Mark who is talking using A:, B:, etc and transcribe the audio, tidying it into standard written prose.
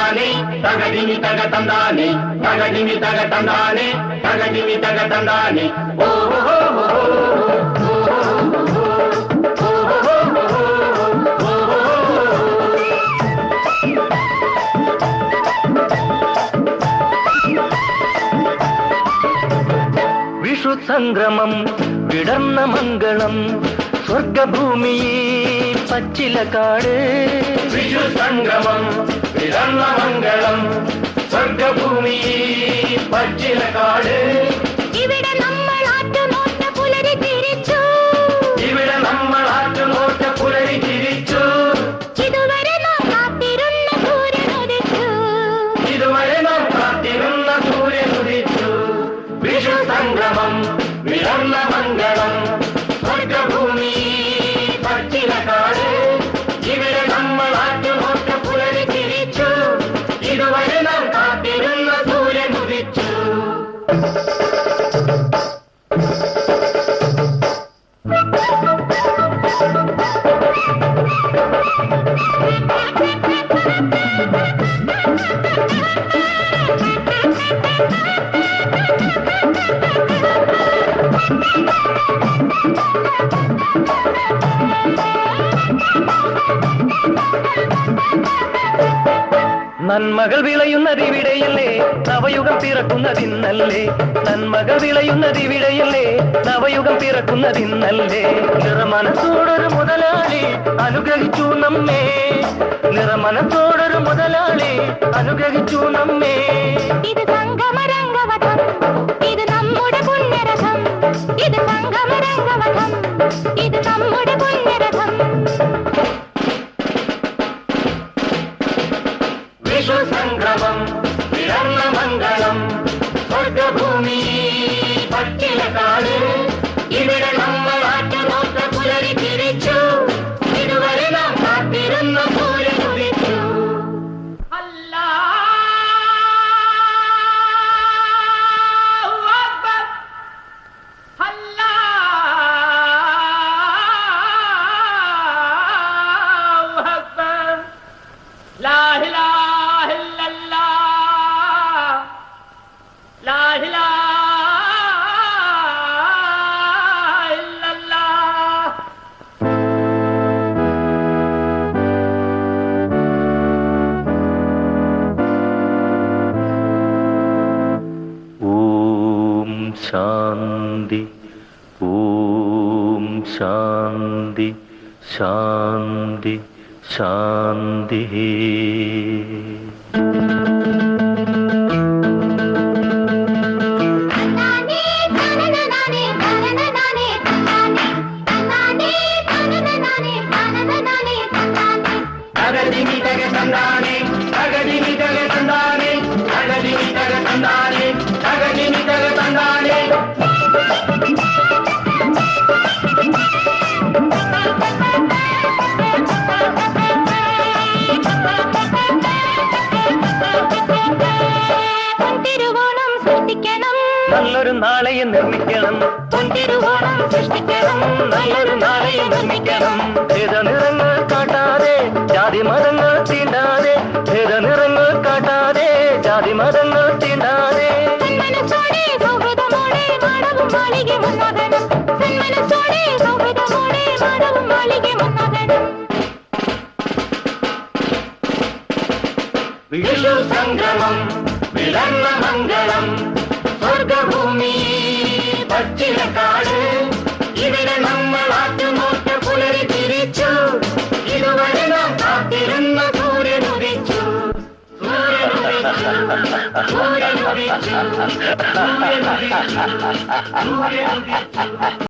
A: തന്താനെ തകതിമി തക തന്താനെ തകതിമി തക തന്താനെ തകതിമി തക തന്താനെ ഓ
B: വിഷു സംക്രമം വിടർന്ന മംഗളം സ്വർഗഭൂമി പച്ചിലക്കാട്
A: വിഷു സംക്രമം വിടർന്ന മംഗളം സ്വർഗഭൂമി പച്ചിലക്കാട്
C: ഇവിടെ നമ്മൾ ആറ്റുനോറ്റ പുലരി തിരിച്ചു
A: ഇവിടെ നമ്മൾ ആറ്റുനോറ്റ പുലരി തിരിച്ചു
C: ഇതുവരെ നാം കാത്തിരുന്ന സൂര്യൻ ഉദിച്ചു
A: ഇതുവരെ നാം കാത്തിരുന്ന സൂര്യൻ ഉദിച്ചു വിഷു സംക്രമം വിടർന്ന മംഗളം സ്വർഗഭൂമി പച്ചിലക്കാട് ഇവിടെ നമ്മൾ ആറ്റുനോറ്റ പുലരി തിരിച്ചു ഇതുവരെ നാം കാത്തിരുന്ന സൂര്യൻ ഉദിച്ചു
B: നന്മകൾ വിളയുന്നതിവിടെയല്ലേ നവയുഗം പിറക്കുന്നതിന്നല്ലേ നന്മകൾ വിളയുന്നതിവിടെയല്ലേ നവയുഗം പിറക്കുന്നതിന്നല്ലേ നിറമനത്തോടൊരു മുതലാളി അനുഗ്രഹിച്ചു നമ്മെ നിറമനത്തോടൊരു മുതലാളി അനുഗ്രഹിച്ചു നമ്മെ
C: ഇത് സംഗമരംഗവധം ഇത് നമ്മുടെ പുണ്യരഥം ഇത് സംഗമരംഗവധം ഇത് നമ്മുടെ പുണ്യരഥം
A: വിഷു സംക്രമം വിടർന്ന മംഗളം സ്വർഗഭൂമി പച്ചിലക്കാട് ഇവിടെ നമ്മൾ ആറ്റുനോറ്റ പുലരി തിരിച്ചു ഇതുവരെ നാം കാത്തിരുന്ന സൂര്യൻ ഉദിച്ചു
B: ശാന്തി ഓം ശാന്തി ശാന്തി ശാന്തി
A: തകതിമി തക തന്താനെ തകതിമി തക തന്താനെ തകതിമി തക തന്താനെ തകതിമി തക തന്താനെ
C: തിരുവോണം സൃഷ്ടിക്കണം
B: നല്ലൊരു നാളെയെ നിർമ്മിക്കണം
C: തിരുവോണം സൃഷ്ടിക്കണം
B: നല്ലൊരു നാളെയെ നിർമ്മിക്കണം ഭേദനിറങ്ങൾ കാട്ടാതെ ജാതി മതങ്ങൾ തീണ്ടാതെ ഭേദനിറങ്ങൾ കാട്ടാതെ ജാതി മതങ്ങൾ തീണ്ടാതെ
C: സന്മനസ്സോടെ സൗഹൃദമോടെ മാനവും മാളിക മുന്നോടണം സന്മനസ്സോടെ സൗഹൃദമോടെ മാനവും മാളിക മുന്നോടണം
A: വിഷു സംക്രമം വിടർന്ന മംഗളം സ്വർഗഭൂമി പച്ചിലക്കാട് ഇവിടെ നമ്മൾ ആറ്റുനോറ്റ പുലരി തിരിച്ചു ഇതുവരെ നാം കാത്തിരുന്ന സൂര്യൻ ഉദിച്ചു സൂര്യൻ ഉദിച്ചു സൂര്യൻ ഉദിച്ചു സൂര്യൻ ഉദിച്ചു സൂര്യൻ ഉദിച്ചു